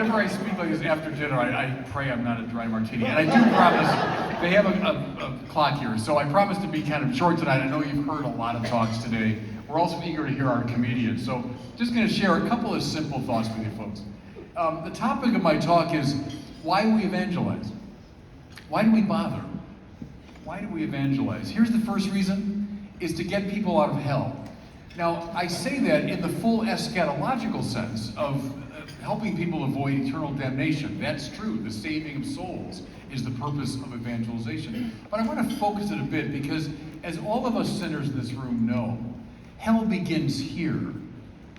whenever I speak like this after dinner, I pray I'm not a dry martini. And I do promise, they have a clock here, so I promise to be kind of short tonight. I know you've heard a lot of talks today. We're also eager to hear our comedians. So just going to share a couple of simple thoughts with you folks. The topic of my talk is why we evangelize. Why do we bother? Why do we evangelize? Here's the first reason, is to get people out of hell. Now, I say that in the full eschatological sense of helping people avoid eternal damnation. That's true. The saving of souls is the purpose of evangelization. But I want to focus it a bit because, as all of us sinners in this room know, hell begins here,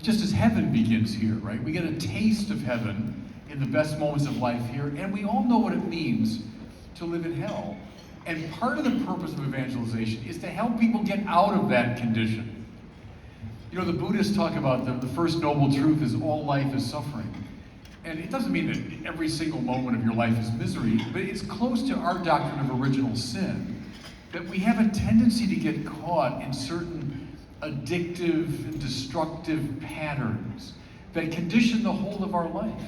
just as heaven begins here, right? We get a taste of heaven in the best moments of life here, and we all know what it means to live in hell. And part of the purpose of evangelization is to help people get out of that condition. You know, the Buddhists talk about the first noble truth is all life is suffering. And it doesn't mean that every single moment of your life is misery, but it's close to our doctrine of original sin, that we have a tendency to get caught in certain addictive and destructive patterns that condition the whole of our life.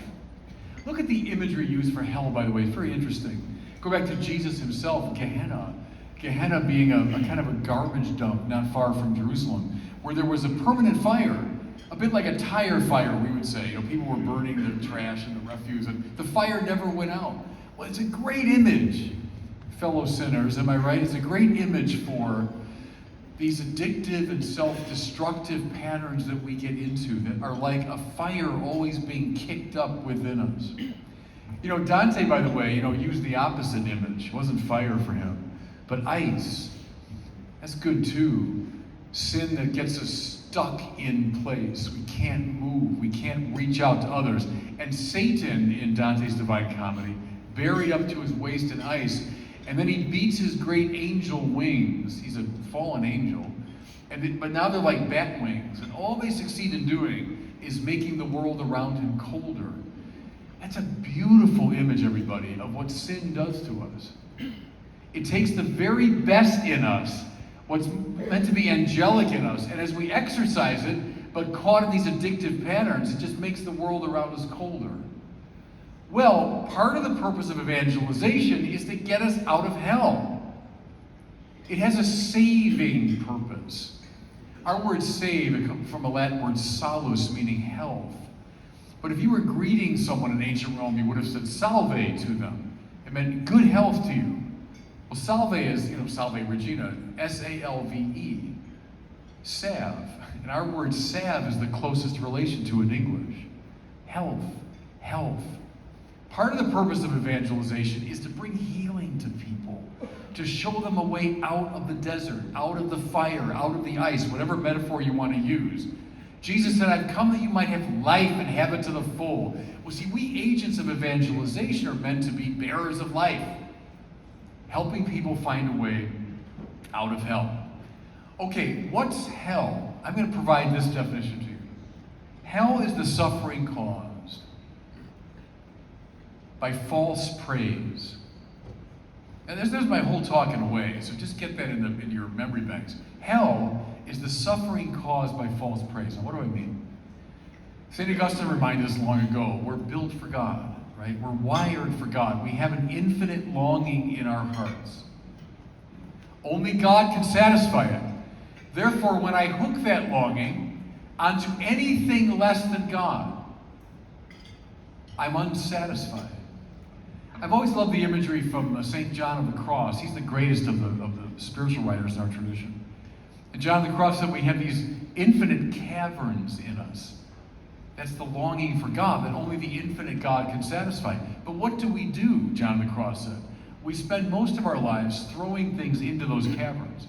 Look at the imagery used for hell, by the way, it's very interesting. Go back to Jesus himself, Gehenna. Gehenna being a kind of a garbage dump not far from Jerusalem, where there was a permanent fire, a bit like a tire fire, we would say. You know, people were burning the trash and the refuse, and the fire never went out. Well, it's a great image, fellow sinners, am I right? It's a great image for these addictive and self-destructive patterns that we get into that are like a fire always being kicked up within us. You know, Dante, by the way, used the opposite image. It wasn't fire for him, but ice. That's good too. Sin that gets us stuck in place. We can't move. We can't reach out to others. And Satan, in Dante's Divine Comedy, buried up to his waist in ice, and then he beats his great angel wings. He's a fallen angel. But now they're like bat wings. And all they succeed in doing is making the world around him colder. That's a beautiful image, everybody, of what sin does to us. It takes the very best in us, what's meant to be angelic in us, and as we exercise it, but caught in these addictive patterns, it just makes the world around us colder. Well, part of the purpose of evangelization is to get us out of hell. It has a saving purpose. Our word save, it comes from a Latin word salus, meaning health. But if you were greeting someone in ancient Rome, you would have said salve to them. It meant good health to you. Well, salve is, salve regina, S-A-L-V-E, salve. And our word salve is the closest relation to in English. Health, health. Part of the purpose of evangelization is to bring healing to people, to show them a way out of the desert, out of the fire, out of the ice, whatever metaphor you want to use. Jesus said, I've come that you might have life and have it to the full. Well, see, we agents of evangelization are meant to be bearers of life, helping people find a way out of hell. Okay, what's hell? I'm going to provide this definition to you. Hell is the suffering caused by false praise. And there's my whole talk in a way, so just get that in your memory banks. Hell is the suffering caused by false praise. Now, what do I mean? St. Augustine reminded us long ago, we're built for God. Right? We're wired for God. We have an infinite longing in our hearts. Only God can satisfy it. Therefore, when I hook that longing onto anything less than God, I'm unsatisfied. I've always loved the imagery from St. John of the Cross. He's the greatest of the spiritual writers in our tradition. And John of the Cross said we have these infinite caverns in us. That's the longing for God that only the infinite God can satisfy. But what do we do, John of the Cross said? We spend most of our lives throwing things into those caverns,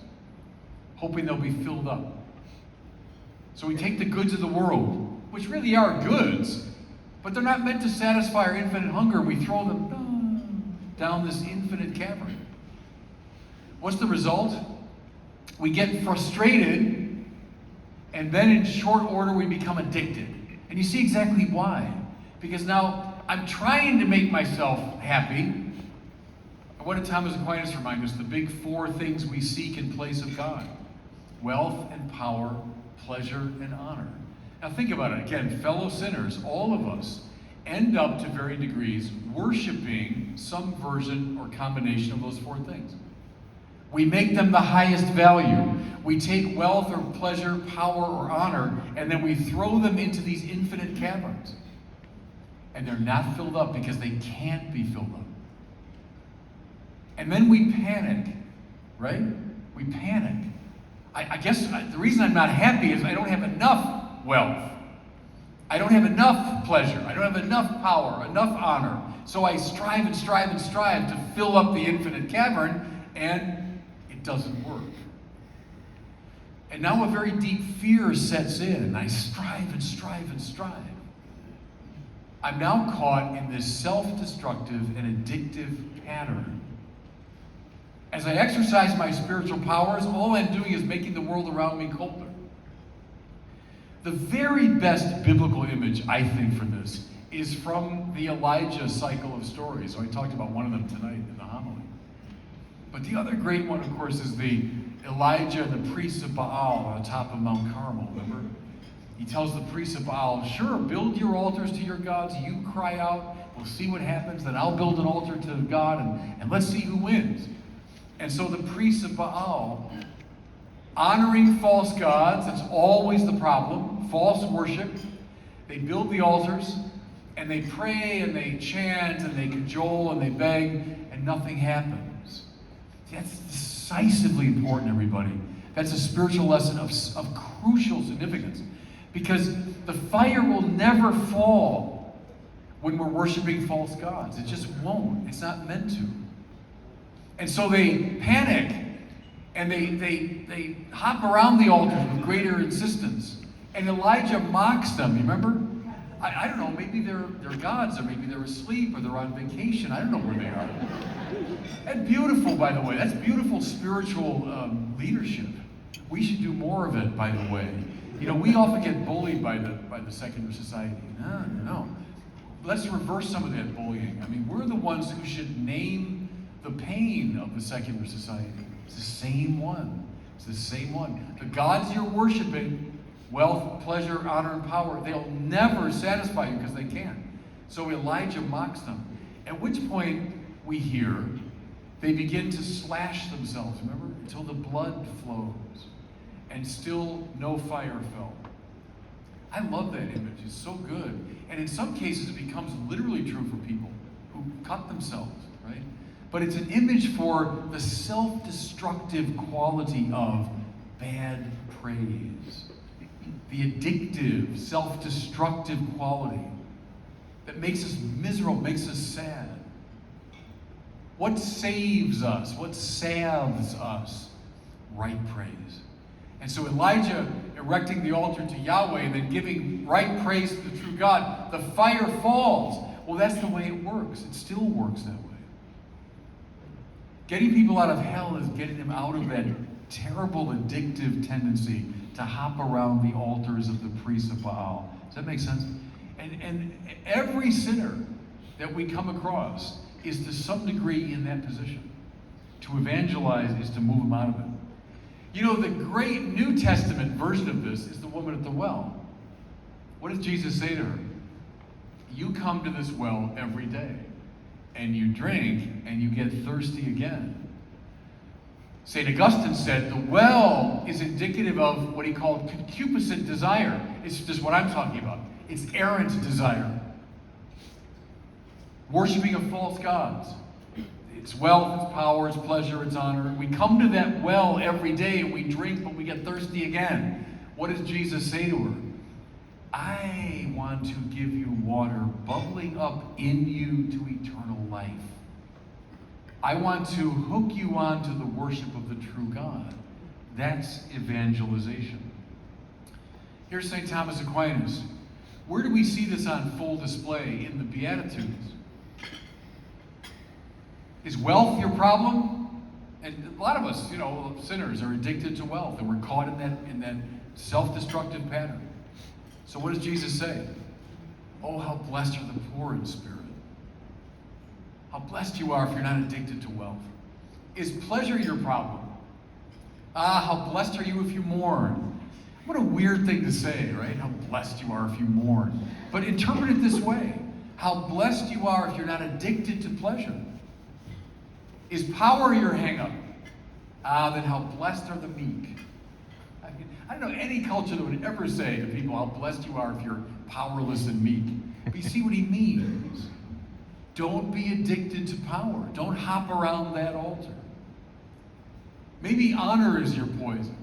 hoping they'll be filled up. So we take the goods of the world, which really are goods, but they're not meant to satisfy our infinite hunger, and we throw them down this infinite cavern. What's the result? We get frustrated, and then in short order we become addicted. And you see exactly why. Because now I'm trying to make myself happy. What did Thomas Aquinas remind us? The big four things we seek in place of God: wealth and power, pleasure and honor. Now think about it again, fellow sinners, all of us. end up to varying degrees worshiping some version or combination of those four things. We make them the highest value. We take wealth or pleasure, power or honor, and then we throw them into these infinite caverns. And they're not filled up because they can't be filled up. And then we panic, right? We panic. I guess the reason I'm not happy is I don't have enough wealth. I don't have enough pleasure. I don't have enough power, enough honor. So I strive and strive and strive to fill up the infinite cavern, and it doesn't work. And now a very deep fear sets in. I strive and strive and strive. I'm now caught in this self-destructive and addictive pattern. As I exercise my spiritual powers, all I'm doing is making the world around me colder. The very best biblical image, I think, for this is from the Elijah cycle of stories. So I talked about one of them tonight in the homily. But the other great one, of course, is the Elijah and the priests of Baal on top of Mount Carmel, remember? He tells the priests of Baal, sure, build your altars to your gods. You cry out. We'll see what happens. Then I'll build an altar to God, and let's see who wins. And so the priests of Baal, honoring false gods, that's always the problem, false worship. They build the altars, and they pray, and they chant, and they cajole, and they beg, and nothing happens. That's decisively important, everybody. That's a spiritual lesson of crucial significance. Because the fire will never fall when we're worshiping false gods. It just won't. It's not meant to. And so they panic, and they hop around the altars with greater insistence. And Elijah mocks them, you remember? I don't know, maybe they're gods, or maybe they're asleep, or they're on vacation. I don't know where they are. That's beautiful, by the way. That's beautiful spiritual leadership. We should do more of it, by the way. You know, we often get bullied by the secular society. No. Let's reverse some of that bullying. I mean, we're the ones who should name the pain of the secular society. It's the same one. It's the same one. The gods you're worshiping, wealth, pleasure, honor, and power, they'll never satisfy you because they can't. So Elijah mocks them. At which point we hear they begin to slash themselves, remember? Until the blood flows. And still no fire fell. I love that image. It's so good. And in some cases it becomes literally true for people who cut themselves, right? But it's an image for the self-destructive quality of bad praise. The addictive, self-destructive quality that makes us miserable, makes us sad. What saves us? What salves us? Right praise. And so Elijah erecting the altar to Yahweh and then giving right praise to the true God, the fire falls. Well, that's the way it works. It still works that way. Getting people out of hell is getting them out of that terrible addictive tendency to hop around the altars of the priests of Baal. Does that make sense? And every sinner that we come across is to some degree in that position. To evangelize is to move them out of it. You know, the great New Testament version of this is the woman at the well. What does Jesus say to her? You come to this well every day, and you drink, and you get thirsty again. St. Augustine said the well is indicative of what he called concupiscent desire. It's just what I'm talking about. It's errant desire. Worshipping of false gods. It's wealth, it's power, it's pleasure, it's honor. We come to that well every day and we drink, but we get thirsty again. What does Jesus say to her? I want to give you water bubbling up in you to eternal life. I want to hook you on to the worship of the true God. That's evangelization. Here's St. Thomas Aquinas. Where do we see this on full display? In the Beatitudes. Is wealth your problem? And a lot of us, sinners are addicted to wealth, and we're caught in that self-destructive pattern. So what does Jesus say? Oh, how blessed are the poor in spirit. How blessed you are if you're not addicted to wealth. Is pleasure your problem? Ah, how blessed are you if you mourn. What a weird thing to say, right? How blessed you are if you mourn. But interpret it this way. How blessed you are if you're not addicted to pleasure. Is power your hang-up? Then how blessed are the meek. I don't know any culture that would ever say to people how blessed you are if you're powerless and meek. But you see what he means. Don't be addicted to power. Don't hop around that altar. Maybe honor is your poison.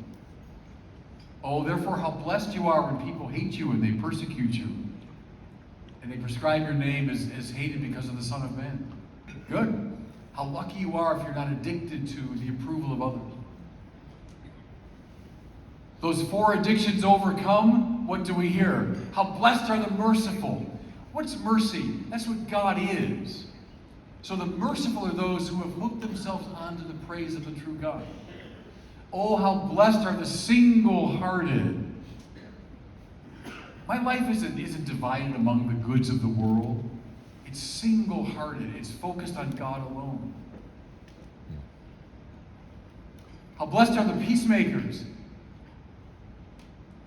Oh, therefore how blessed you are when people hate you and they persecute you. And they prescribe your name as hated because of the Son of Man. Good. How lucky you are if you're not addicted to the approval of others. Those 4 addictions overcome, what do we hear? How blessed are the merciful. What's mercy? That's what God is. So the merciful are those who have hooked themselves onto the praise of the true God. Oh, how blessed are the single-hearted. My life isn't divided among the goods of the world. It's single-hearted. It's focused on God alone. How blessed are the peacemakers.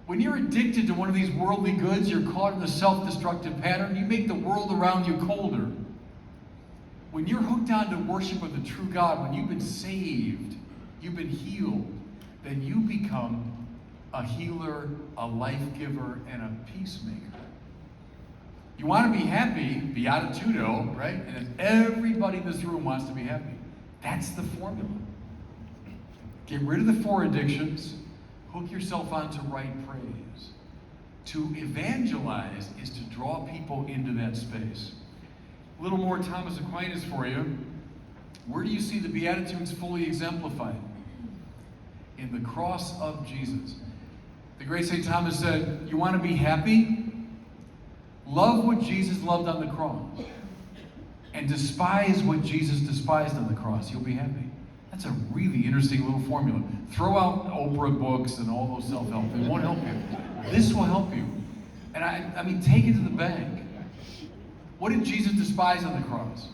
When you're addicted to one of these worldly goods, you're caught in a self-destructive pattern. You make the world around you colder. When you're hooked on to worship of the true God, when you've been saved, you've been healed, then you become a healer, a life giver, and a peacemaker. You want to be happy, beatitudo, right? And everybody in this room wants to be happy. That's the formula. Get rid of the 4 addictions. Hook yourself onto right praise. To evangelize is to draw people into that space. A little more Thomas Aquinas for you. Where do you see the Beatitudes fully exemplified? In the cross of Jesus. The great St. Thomas said, you want to be happy? Love what Jesus loved on the cross. And despise what Jesus despised on the cross. You'll be happy. That's a really interesting little formula. Throw out Oprah books and all those self-help. It won't help you. This will help you. And I mean, take it to the bank. What did Jesus despise on the cross?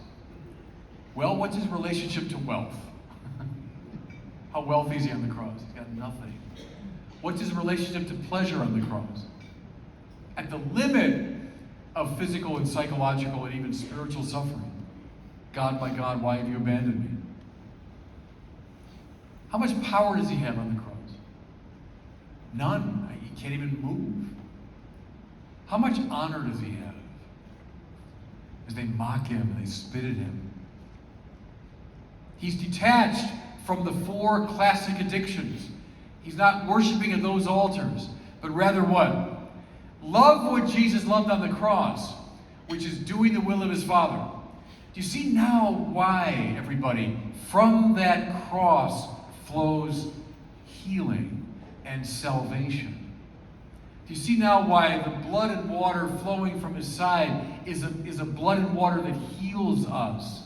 Well, what's his relationship to wealth? How wealthy is he on the cross? He's got nothing. What's his relationship to pleasure on the cross? At the limit of physical and psychological and even spiritual suffering. God, my God, why have you abandoned me? How much power does he have on the cross? None. He can't even move. How much honor does he have? As they mock him and they spit at him. He's detached from the 4 classic addictions. He's not worshiping at those altars, but rather what? Love what Jesus loved on the cross, which is doing the will of his Father. Do you see now why, everybody, from that cross flows healing and salvation? Do you see now why the blood and water flowing from his side is a blood and water that heals us?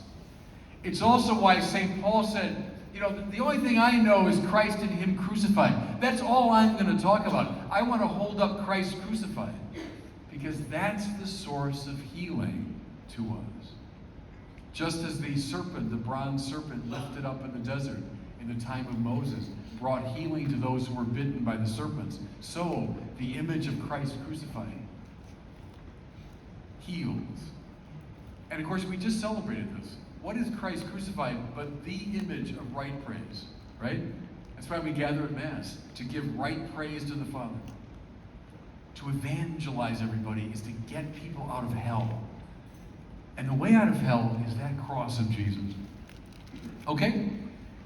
It's also why St. Paul said, the only thing I know is Christ and him crucified. That's all I'm going to talk about. I want to hold up Christ crucified because that's the source of healing to us. Just as the serpent, the bronze serpent lifted up in the desert in the time of Moses, brought healing to those who were bitten by the serpents, so the image of Christ crucified heals. And of course, we just celebrated this. What is Christ crucified but the image of right praise, right? That's why we gather at Mass, to give right praise to the Father. To evangelize everybody is to get people out of hell. And the way out of hell is that cross of Jesus. Okay?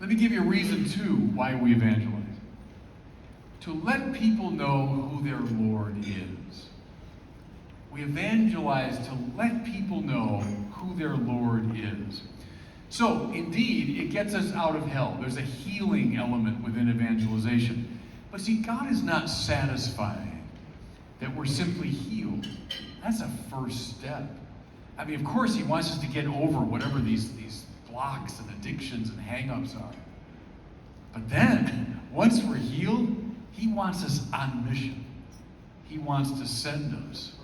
Let me give you a reason, too, why we evangelize. To let people know who their Lord is. We evangelize to let people know who their Lord is. So, indeed, it gets us out of hell. There's a healing element within evangelization. But see, God is not satisfied that we're simply healed. That's a first step. I mean, of course, he wants us to get over whatever these blocks and addictions and hang-ups are. But then, once we're healed, he wants us on mission. He wants to send us.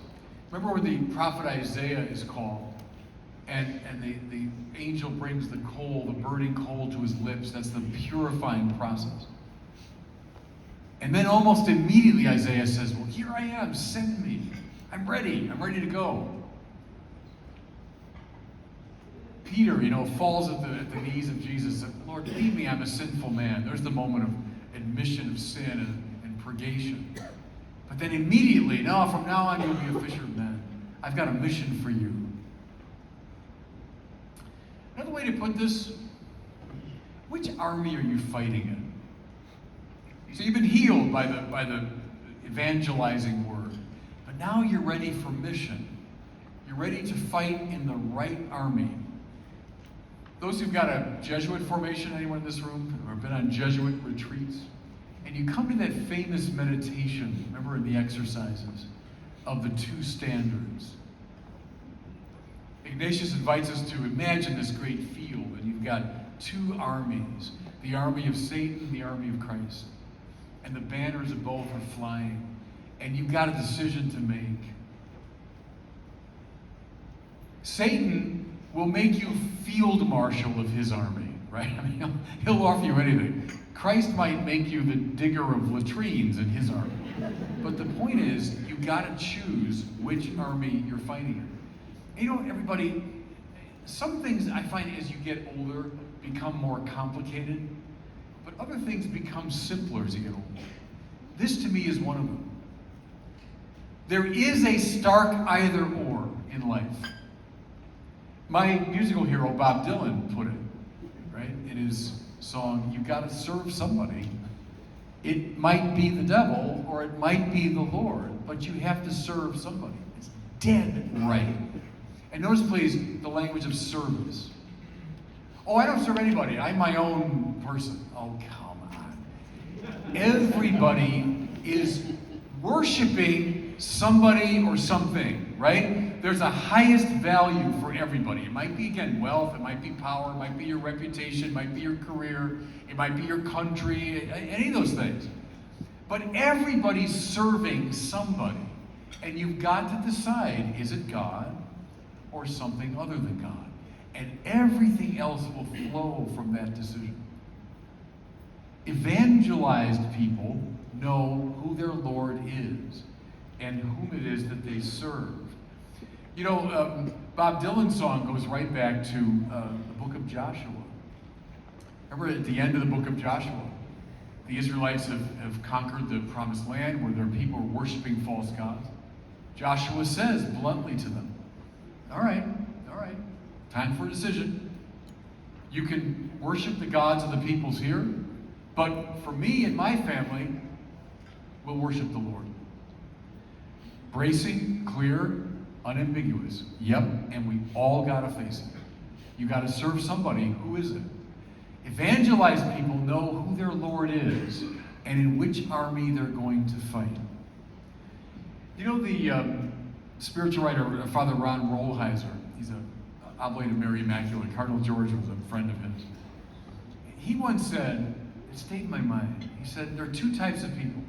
Remember when the prophet Isaiah is called, and the angel brings the coal, the burning coal to his lips. That's the purifying process. And then almost immediately Isaiah says, well, here I am, send me. I'm ready to go. Peter, falls at the knees of Jesus. Lord, leave me, I'm a sinful man. There's the moment of admission of sin and purgation. But then immediately, no, from now on you'll be a fisher of men. I've got a mission for you. Another way to put this, which army are you fighting in? So you've been healed by the evangelizing word, but now you're ready for mission. You're ready to fight in the right army. Those who've got a Jesuit formation, anyone in this room, or been on Jesuit retreats, and you come to that famous meditation, remember in the exercises, of the two standards. Ignatius invites us to imagine this great field, and you've got two armies, the army of Satan, the army of Christ. And the banners of both are flying, and you've got a decision to make. Satan will make you field marshal of his army, right? I mean, he'll offer you anything. Christ might make you the digger of latrines in his army. But the point is, you've got to choose which army you're fighting in. Everybody, some things I find as you get older become more complicated, but other things become simpler as you get older. This to me is one of them. There is a stark either or in life. My musical hero, Bob Dylan, put it, right, in his song, "You've got to serve somebody. It might be the devil or it might be the Lord, but you have to serve somebody." It's dead right. And notice, please, the language of service. Oh, I don't serve anybody. I'm my own person. Oh, come on. Everybody is worshiping somebody or something, right? There's a highest value for everybody. It might be, again, wealth, it might be power, it might be your reputation, it might be your career, it might be your country, any of those things. But everybody's serving somebody. And you've got to decide, is it God or something other than God? And everything else will flow from that decision. Evangelized people know who their Lord is and whom it is that they serve. Bob Dylan's song goes right back to the book of Joshua. Remember at the end of the book of Joshua, the Israelites have conquered the promised land where their people are worshiping false gods. Joshua says bluntly to them, all right, time for a decision. You can worship the gods of the peoples here, but for me and my family, we'll worship the Lord. Bracing, clear, unambiguous. Yep, and we all got to face it. You got to serve somebody. Who is it? Evangelized people know who their Lord is and in which army they're going to fight. The spiritual writer, Father Ron Rolheiser, he's an Oblate of Mary Immaculate. Cardinal George was a friend of his. He once said, it stayed in my mind, he said, there are two types of people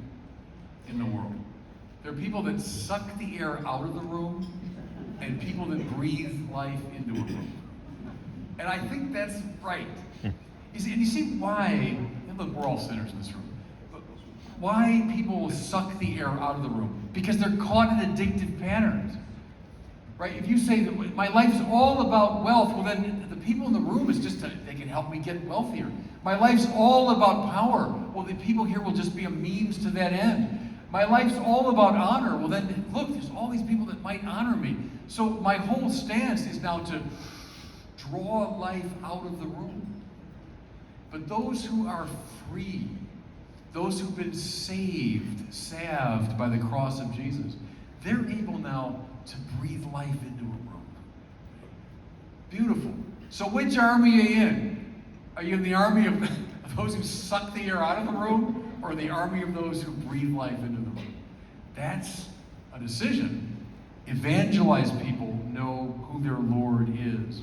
in the world. There are people that suck the air out of the room and people that breathe life into a room. And I think that's right. You see why, and look, we're all sinners in this room, but why people suck the air out of the room? Because they're caught in addictive patterns. Right? If you say that my life is all about wealth, well then the people in the room is just they can help me get wealthier. My life's all about power. Well, the people here will just be a means to that end. My life's all about honor. Well then, look, there's all these people that might honor me. So my whole stance is now to draw life out of the room. But those who are free, those who've been salved by the cross of Jesus, they're able now to breathe life into a room. Beautiful. So which army are you in? Are you in the army of those who suck the air out of the room, or the army of those who breathe life into the room? That's a decision. Evangelized people know who their Lord is.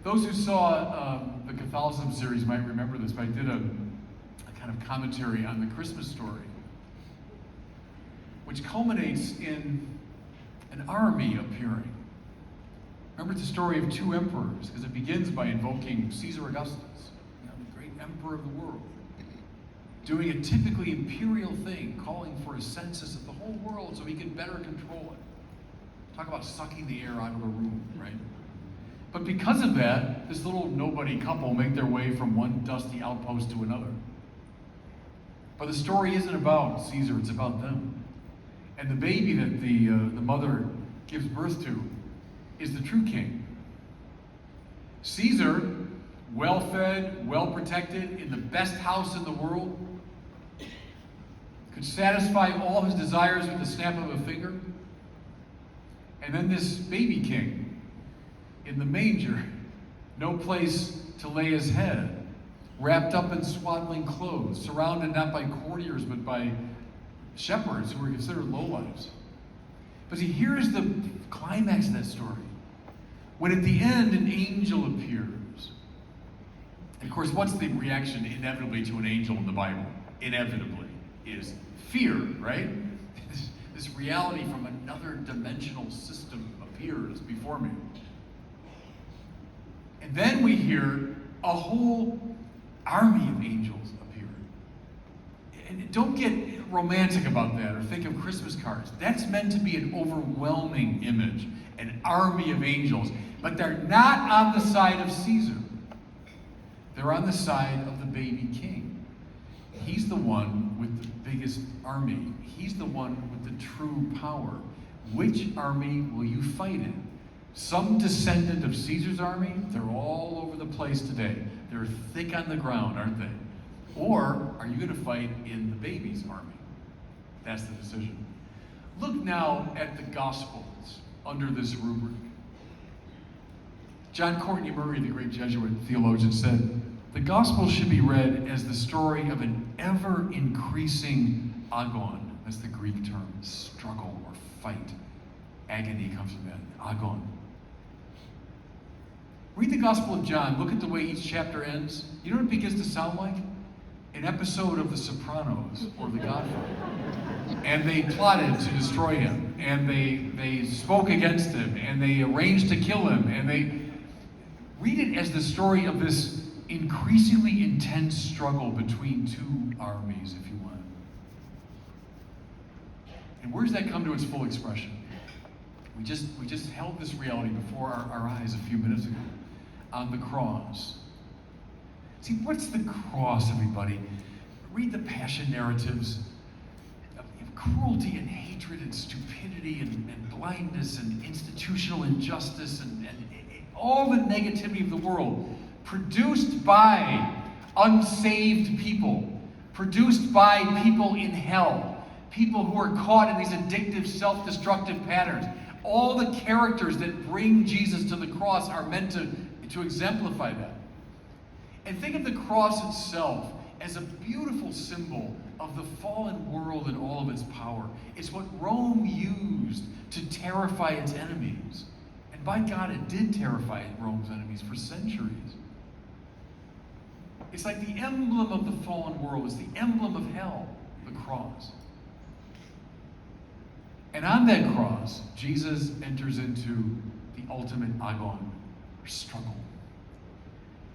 Those who saw the Catholicism series might remember this, but I did a kind of commentary on the Christmas story, which culminates in an army appearing. Remember, it's a story of two emperors, because it begins by invoking Caesar Augustus, the great emperor of the world, doing a typically imperial thing, calling for a census of the whole world so he could better control it. Talk about sucking the air out of a room, right? But because of that, this little nobody couple make their way from one dusty outpost to another. But the story isn't about Caesar, it's about them. And the baby that the mother gives birth to is the true king. Caesar, well-fed, well-protected, in the best house in the world, could satisfy all his desires with the snap of a finger. And then this baby king, in the manger, no place to lay his head, wrapped up in swaddling clothes, surrounded not by courtiers but by shepherds who were considered lowlifes. But see, here's the climax of that story. When at the end an angel appears. And of course, what's the reaction inevitably to an angel in the Bible? Inevitably is fear, right? This reality from another dimensional system appears before me. And then we hear a whole army of angels appear. And don't get romantic about that or think of Christmas cards. That's meant to be an overwhelming image, an army of angels. But they're not on the side of Caesar. They're on the side of the baby king. He's the one with the biggest army. He's the one with the true power. Which army will you fight in? Some descendant of Caesar's army? They're all over the place today. They're thick on the ground, aren't they? Or are you going to fight in the baby's army? That's the decision. Look now at the Gospels under this rubric. John Courtney Murray, the great Jesuit theologian, said, the Gospel should be read as the story of an ever-increasing agon. That's the Greek term, struggle or fight. Agony comes from that, agon. Read the Gospel of John. Look at the way each chapter ends. You know what it begins to sound like? An episode of The Sopranos or The Godfather. And they plotted to destroy him. And they spoke against him. And they arranged to kill him. And they read it as the story of this increasingly intense struggle between two armies, if you want. And where does that come to its full expression? We just held this reality before our eyes a few minutes ago on the cross. See, what's the cross, everybody? Read the passion narratives of cruelty and hatred and stupidity and blindness and institutional injustice and all the negativity of the world produced by unsaved people, produced by people in hell, people who are caught in these addictive, self-destructive patterns. All the characters that bring Jesus to the cross are meant to exemplify that. And think of the cross itself as a beautiful symbol of the fallen world and all of its power. It's what Rome used to terrify its enemies. And by God, it did terrify Rome's enemies for centuries. It's like the emblem of the fallen world. It's the emblem of hell, the cross. And on that cross, Jesus enters into the ultimate agon, or struggle,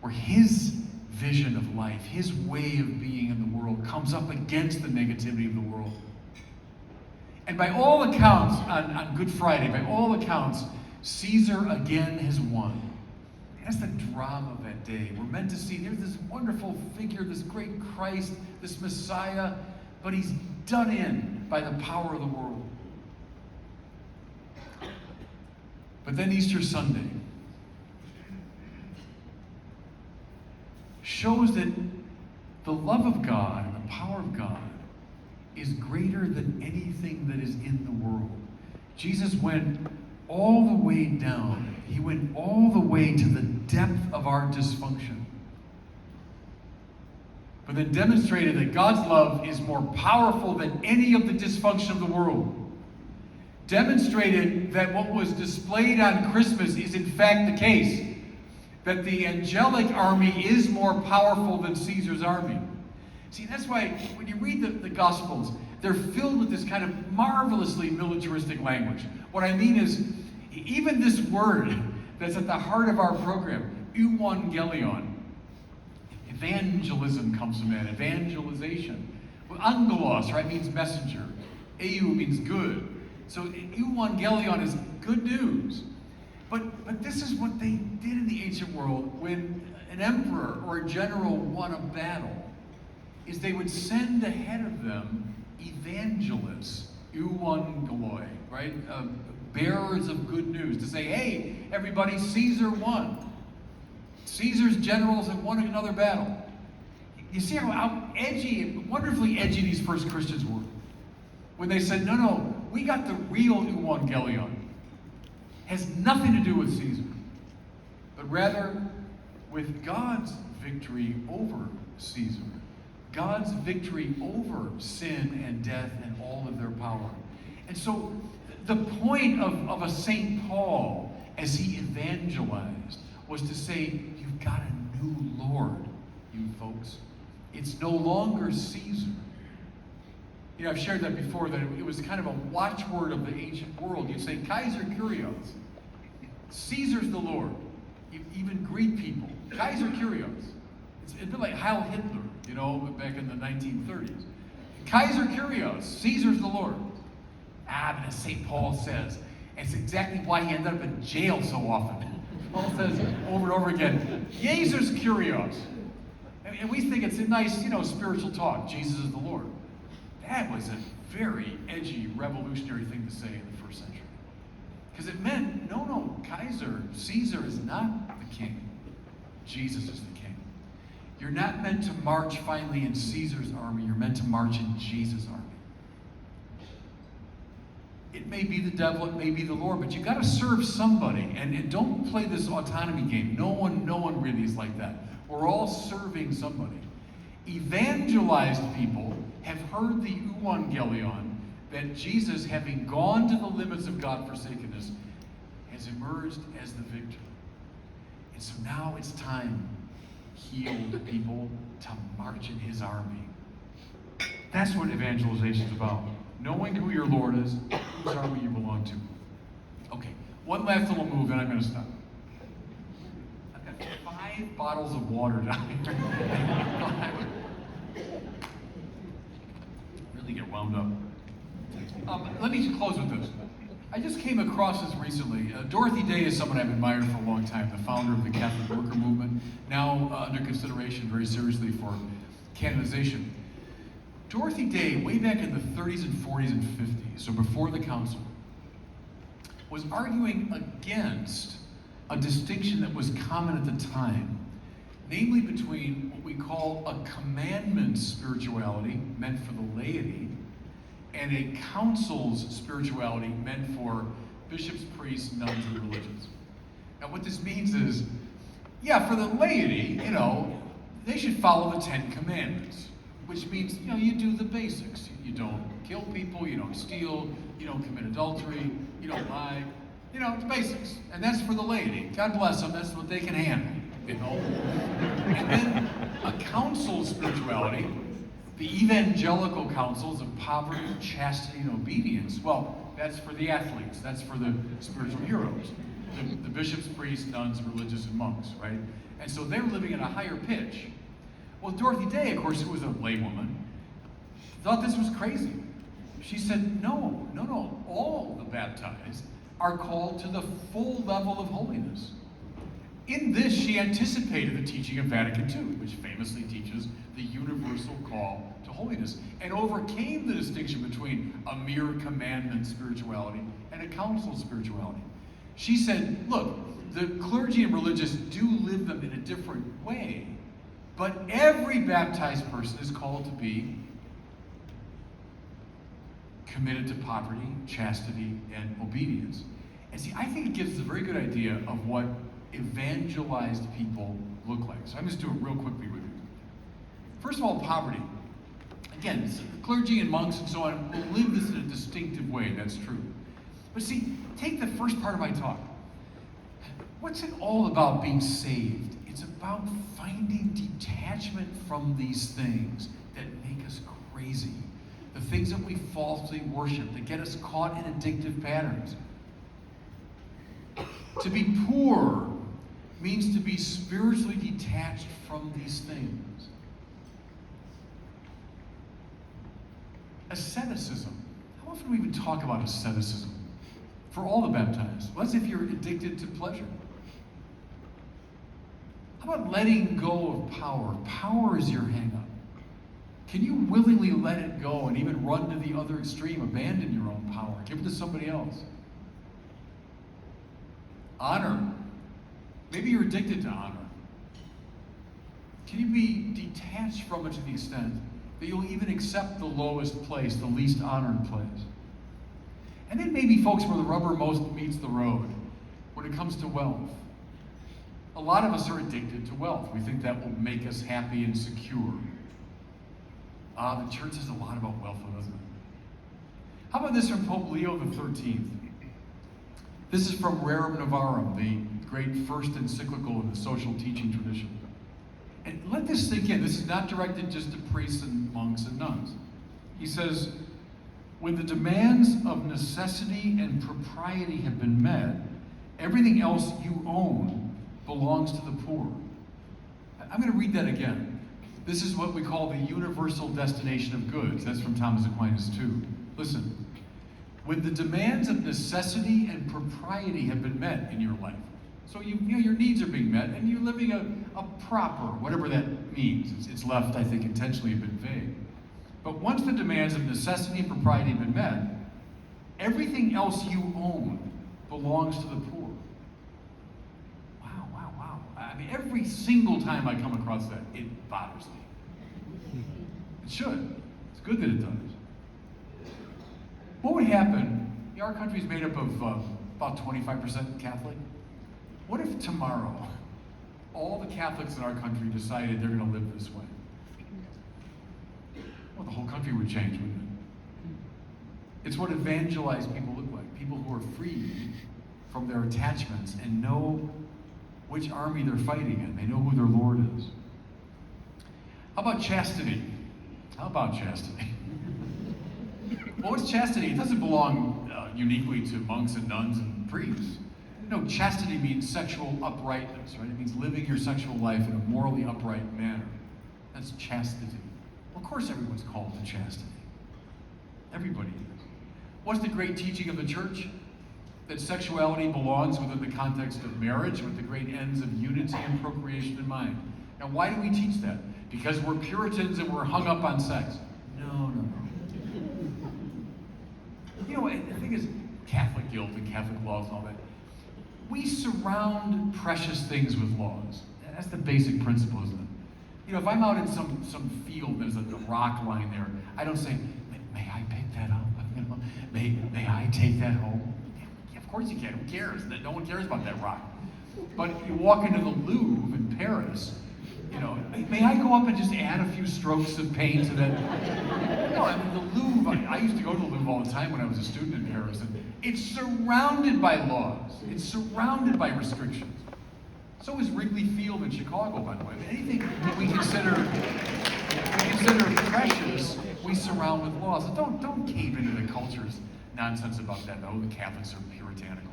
where his vision of life, his way of being in the world comes up against the negativity of the world. And by all accounts, on Good Friday, by all accounts, Caesar again has won. That's the drama of that day. We're meant to see there's this wonderful figure, this great Christ, this Messiah, but he's done in by the power of the world. But then Easter Sunday shows that the love of God and the power of God is greater than anything that is in the world. Jesus went all the way down. He went all the way to the depth of our dysfunction. But then demonstrated that God's love is more powerful than any of the dysfunction of the world. Demonstrated that what was displayed on Christmas is in fact the case. That the angelic army is more powerful than Caesar's army. See, that's why when you read the Gospels, they're filled with this kind of marvelously militaristic language. What I mean is, even this word that's at the heart of our program, euangelion, evangelism comes from that, evangelization. Well, angelos, right, means messenger. Eu means good. So euangelion is good news. But But this is what they did in the ancient world when an emperor or a general won a battle, is they would send ahead of them evangelists, euangeloi, right? Bearers of good news, to say, hey, everybody, Caesar won. Caesar's generals have won another battle. You see how edgy, wonderfully edgy these first Christians were. When they said, no, we got the real euangelion. Has nothing to do with Caesar, but rather with God's victory over Caesar. God's victory over sin and death and all of their power. And so the point of a St. Paul as he evangelized was to say, you've got a new Lord, you folks. It's no longer Caesar. You know, I've shared that before, that it was kind of a watchword of the ancient world. You'd say, Kaiser Kyrios. Caesar's the Lord. You even greet people. Kaiser Kyrios. It's a bit like Heil Hitler, you know, back in the 1930s. Kaiser Kyrios. Caesar's the Lord. But as St. Paul says, it's exactly why he ended up in jail so often. Paul says over and over again, Jesus Kyrios. And we think it's a nice, you know, spiritual talk. Jesus is the Lord. That was a very edgy, revolutionary thing to say in the first century. Because it meant, no, Caesar is not the king. Jesus is the king. You're not meant to march finally in Caesar's army. You're meant to march in Jesus' army. It may be the devil, it may be the Lord, but you got to serve somebody. And don't play this autonomy game. No one really is like that. We're all serving somebody. Evangelized people have heard the euangelion that Jesus, having gone to the limits of God-forsakenness, has emerged as the victor. And so now it's time, healed people, to march in his army. That's what evangelization is about. Knowing who your Lord is, whose army you belong to. Okay, one last little move and I'm going to stop. I've got 5 bottles of water down here. Really get wound up. Let me close with this. I just came across this recently. Dorothy Day is someone I've admired for a long time, the founder of the Catholic Worker Movement, now under consideration very seriously for canonization. Dorothy Day, way back in the 30s and 40s and 50s, so before the council, was arguing against a distinction that was common at the time, namely between what we call a commandment spirituality, meant for the laity, and a council's spirituality meant for bishops, priests, nuns, and religions. Now what this means is, for the laity, they should follow the 10 Commandments, which means, you do the basics. You don't kill people, you don't steal, you don't commit adultery, you don't lie, the basics. And that's for the laity. God bless them, that's what they can handle, And then a council spirituality, the evangelical counsels of poverty, chastity, and obedience, well, that's for the athletes, that's for the spiritual heroes, the bishops, priests, nuns, religious, and monks, right? And so they're living at a higher pitch. Well, Dorothy Day, of course, who was a laywoman, thought this was crazy. She said, no, all the baptized are called to the full level of holiness. In this, she anticipated the teaching of Vatican II, which famously teaches the universal call to holiness, and overcame the distinction between a mere commandment spirituality and a council spirituality. She said, look, the clergy and religious do live them in a different way, but every baptized person is called to be committed to poverty, chastity, and obedience. And see, I think it gives us a very good idea of what evangelized people look like. So I'm just doing it real quickly with you. First of all, poverty. Again, clergy and monks and so on will live this in a distinctive way, that's true. But see, take the first part of my talk. What's it all about being saved? It's about finding detachment from these things that make us crazy. The things that we falsely worship, that get us caught in addictive patterns. To be poor means to be spiritually detached from these things. Asceticism. How often do we even talk about asceticism? for all the baptized. What if you're addicted to pleasure? How about letting go of power? Power is your hang-up. Can you willingly let it go and even run to the other extreme, abandon your own power, give it to somebody else? Honor. Maybe you're addicted to honor. Can you be detached from it to the extent that you'll even accept the lowest place, the least honored place? And then maybe, folks, where the rubber most meets the road, when it comes to wealth. A lot of us are addicted to wealth. We think that will make us happy and secure. The church says a lot about wealth, doesn't it? How about this from Pope Leo XIII? This is from Rerum Novarum, the great first encyclical in the social teaching tradition. And let this sink in. This is not directed just to priests and monks and nuns. He says, when the demands of necessity and propriety have been met, everything else you own belongs to the poor. I'm going to read that again. This is what we call the universal destination of goods. That's from Thomas Aquinas too. Listen, when the demands of necessity and propriety have been met in your life, so your needs are being met and you're living a proper, whatever that means. It's left, I think, intentionally a bit vague. But once the demands of necessity and propriety have been met, everything else you own belongs to the poor. Wow. I mean, every single time I come across that, it bothers me. It should. It's good that it does. What would happen? Our country is made up of about 25% Catholic. What if tomorrow all the Catholics in our country decided they're going to live this way? Well, the whole country would change, wouldn't it? It's what evangelized people look like. People who are free from their attachments and know which army they're fighting in. They know who their Lord is. How about chastity? Well, what's chastity? It doesn't belong uniquely to monks and nuns and priests. No, chastity means sexual uprightness, right? It means living your sexual life in a morally upright manner. That's chastity. Of course everyone's called to chastity. Everybody is. What's the great teaching of the church? That sexuality belongs within the context of marriage with the great ends of unity and procreation in mind. Now, why do we teach that? Because we're Puritans and we're hung up on sex? No. The thing is, Catholic guilt and Catholic laws and all that. We surround precious things with laws. That's the basic principle, isn't it? If I'm out in some field and there's a rock lying there, I don't say, may I pick that up? May I take that home? Yeah, of course you can. Who cares? No one cares about that rock. But you walk into the Louvre in Paris, may I go up and just add a few strokes of paint to that? The Louvre, I used to go to the Louvre all the time when I was a student in Paris, and it's surrounded by laws. It's surrounded by restrictions. So is Wrigley Field in Chicago, by the way. Anything that we consider precious, we surround with laws. So don't cave into the culture's nonsense about that. No, the Catholics are puritanical.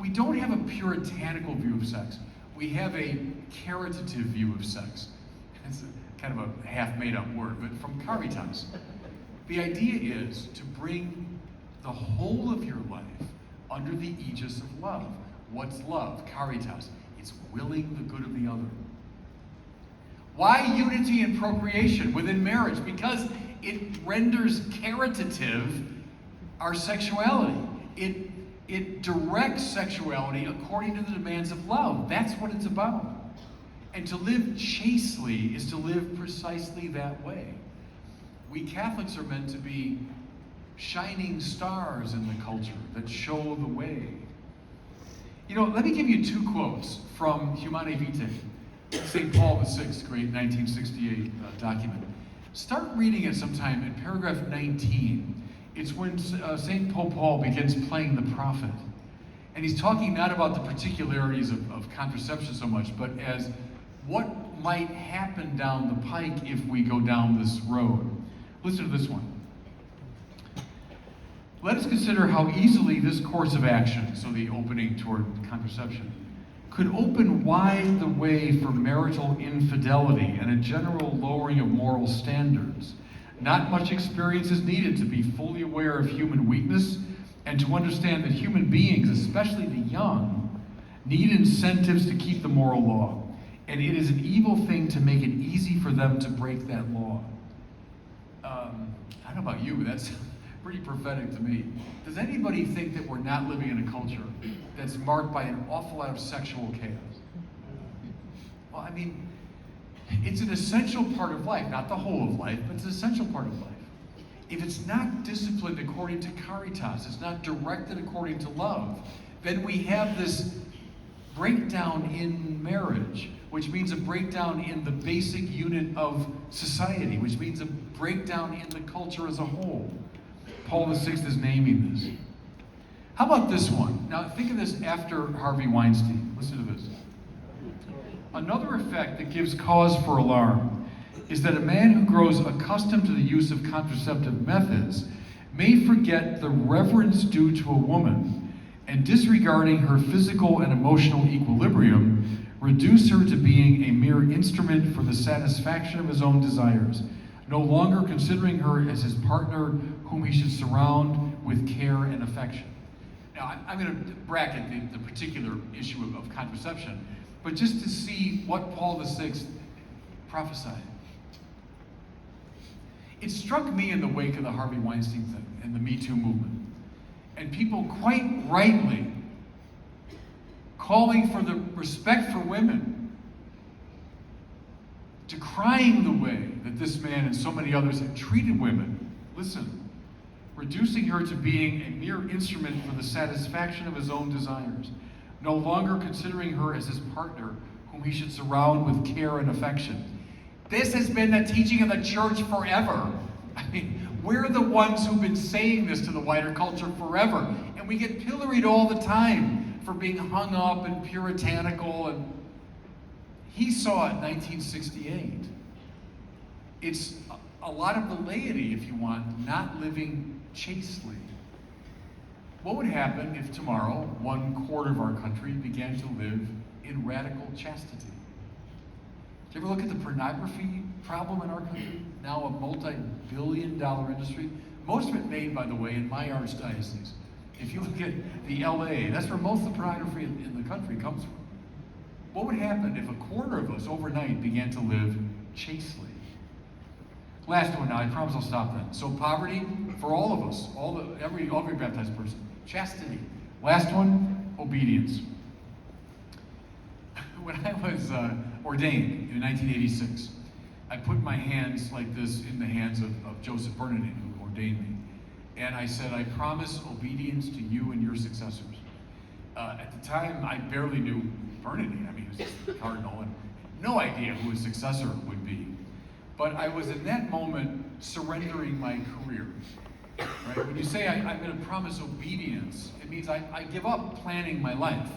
We don't have a puritanical view of sex. We have a caritative view of sex. It's kind of a half-made-up word, but from caritas. The idea is to bring the whole of your life under the aegis of love. What's love? Caritas. It's willing the good of the other. Why unity and procreation within marriage? Because it renders caritative our sexuality. It directs sexuality according to the demands of love. That's what it's about. And to live chastely is to live precisely that way. We Catholics are meant to be shining stars in the culture that show the way. Let me give you two quotes from Humanae Vitae, St. Paul VI, great 1968 document. Start reading it sometime in paragraph 19. It's when St. Paul begins playing the prophet. And he's talking not about the particularities of contraception so much, but as what might happen down the pike if we go down this road. Listen to this one. Let us consider how easily this course of action, so the opening toward contraception, could open wide the way for marital infidelity and a general lowering of moral standards. Not much experience is needed to be fully aware of human weakness and to understand that human beings, especially the young, need incentives to keep the moral law. And it is an evil thing to make it easy for them to break that law. I don't know about you, but that's pretty prophetic to me. Does anybody think that we're not living in a culture that's marked by an awful lot of sexual chaos? Well, I mean, it's an essential part of life, not the whole of life, but it's an essential part of life. If it's not disciplined according to caritas, it's not directed according to love, then we have this breakdown in marriage, which means a breakdown in the basic unit of society, which means a breakdown in the culture as a whole. Paul VI is naming this. How about this one? Now think of this after Harvey Weinstein. Listen to this. Another effect that gives cause for alarm is that a man who grows accustomed to the use of contraceptive methods may forget the reverence due to a woman, and disregarding her physical and emotional equilibrium, reduce her to being a mere instrument for the satisfaction of his own desires, no longer considering her as his partner whom he should surround with care and affection. Now, I'm going to bracket the particular issue of contraception, but just to see what Paul VI prophesied. It struck me in the wake of the Harvey Weinstein thing and the Me Too movement, and people quite rightly calling for the respect for women, decrying the way that this man and so many others have treated women. Listen, reducing her to being a mere instrument for the satisfaction of his own desires, no longer considering her as his partner whom he should surround with care and affection. This has been the teaching of the church forever. I mean, we're the ones who've been saying this to the wider culture forever, and we get pilloried all the time for being hung up and puritanical. And he saw it in 1968. It's a lot of the laity, if you want, not living chastely. What would happen if tomorrow 1/4 of our country began to live in radical chastity? Do you ever look at the pornography problem in our country? Now a multi-billion-dollar industry. Most of it made, by the way, in my archdiocese. If you look at the LA, that's where most of the pornography in the country comes from. What would happen if 1/4 of us overnight began to live chastely? Last one now, I promise I'll stop then. So poverty for all of us, every baptized person. Chastity. Last one, obedience. When I was ordained in 1986, I put my hands like this in the hands of Joseph Bernadine, who ordained me. And I said, I promise obedience to you and your successors. At the time, I barely knew Bernadine. I mean, he was just the cardinal, and no idea who his successor would be. But I was in that moment surrendering my career. Right? When you say I'm going to promise obedience, it means I give up planning my life.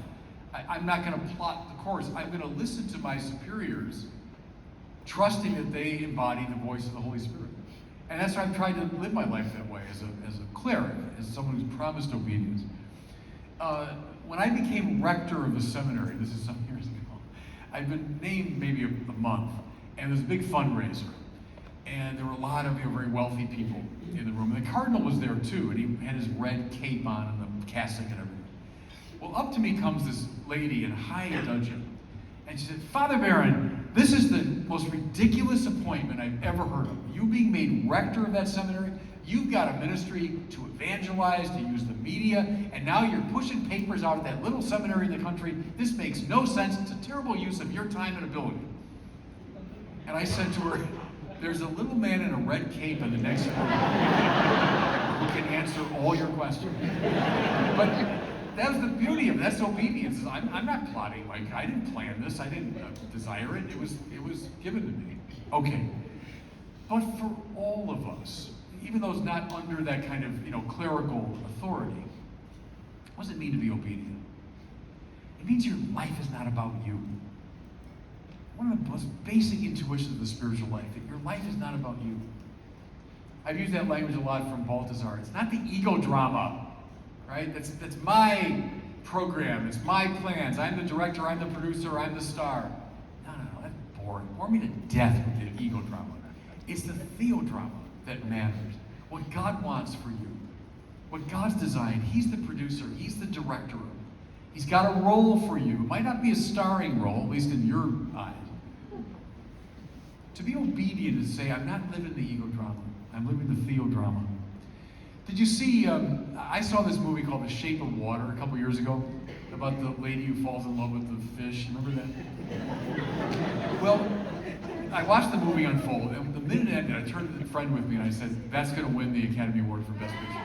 I'm not going to plot the course. I'm going to listen to my superiors, trusting that they embody the voice of the Holy Spirit. And that's why I've tried to live my life that way, as a cleric, as someone who's promised obedience. When I became rector of the seminary, this is some years ago, I'd been named maybe a month, and there was a big fundraiser. And there were a lot of very wealthy people in the room. And the cardinal was there too, and he had his red cape on and the cassock and everything. Well, up to me comes this lady in high dudgeon, and she said, Father Barron, this is the most ridiculous appointment I've ever heard of. You being made rector of that seminary, you've got a ministry to evangelize, to use the media, and now you're pushing papers out of that little seminary in the country. This makes no sense. It's a terrible use of your time and ability. And I said to her, there's a little man in a red cape in the next room who can answer all your questions. But that was the beauty of it. That's obedience. I'm not plotting. Like, I didn't plan this. I didn't desire it. It was given to me. Okay. But for all of us, even those not under that kind of clerical authority, what does it mean to be obedient? It means your life is not about you. One of the most basic intuitions of the spiritual life, that your life is not about you. I've used that language a lot from Balthasar. It's not the ego drama, right? That's my program, it's my plans. I'm the director, I'm the producer, I'm the star. No, that's boring. Bore me to death with the ego drama. It's the theodrama that matters. What God wants for you. what God's designed. He's the producer. He's the director. He's got a role for you. It might not be a starring role, at least in your eyes. To be obedient is to say, I'm not living the ego drama. I'm living the theodrama. Did you see, I saw this movie called The Shape of Water a couple years ago about the lady who falls in love with the fish. Remember that? Well, I watched the movie unfold, and the minute it ended, I turned to a friend with me and I said, that's going to win the Academy Award for Best Picture.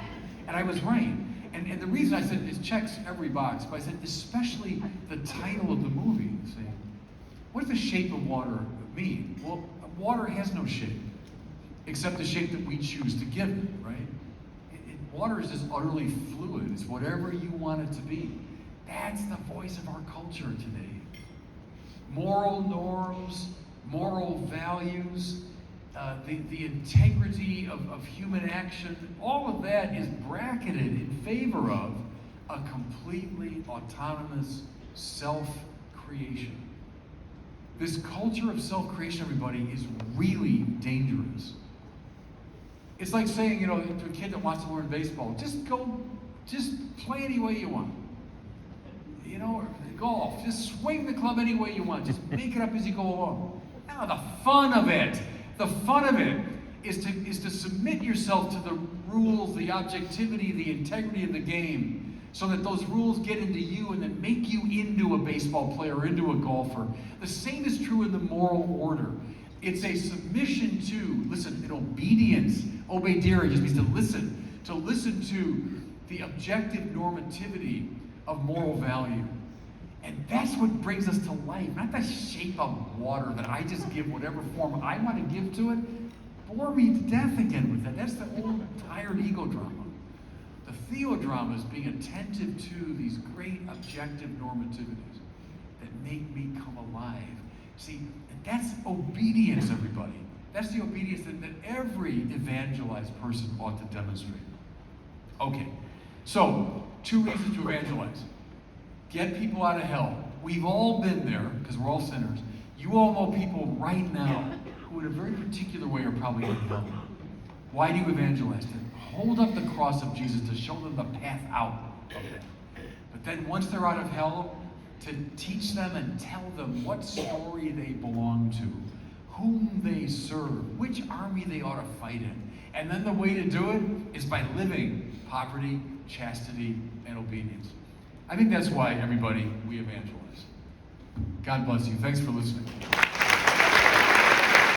And I was right. And the reason I said it checks every box, but I said especially the title of the movie. See, what does the shape of water mean? Well, water has no shape, except the shape that we choose to give it, right? Water is just utterly fluid. It's whatever you want it to be. That's the voice of our culture today. Moral norms, moral values, the integrity of human action, all of that is bracketed in favor of a completely autonomous self-creation. This culture of self-creation, everybody, is really dangerous. It's like saying, to a kid that wants to learn baseball, just play any way you want. Or golf, just swing the club any way you want. Just make it up as you go along. Now, the fun of it is to submit yourself to the rules, the objectivity, the integrity of the game, so that those rules get into you and then make you into a baseball player or into a golfer. The same is true in the moral order. It's a submission to, listen, an obedience. Obeidere just means to listen to the objective normativity of moral value. And that's what brings us to life, not the shape of water that I just give whatever form I want to give to it. Bore me to death again with that. That's the old, tired ego drama. The theodrama is being attentive to these great objective normativities that make me come alive. See, that's obedience, everybody. That's the obedience that every evangelized person ought to demonstrate. Okay, so 2 reasons to evangelize. Get people out of hell. We've all been there, because we're all sinners. You all know people right now who in a very particular way are probably in hell. Why do you evangelize? To hold up the cross of Jesus, to show them the path out of it. But then once they're out of hell, to teach them and tell them what story they belong to, whom they serve, which army they ought to fight in. And then the way to do it is by living poverty, chastity, and obedience. I think that's why, everybody, we evangelize. God bless you. Thanks for listening.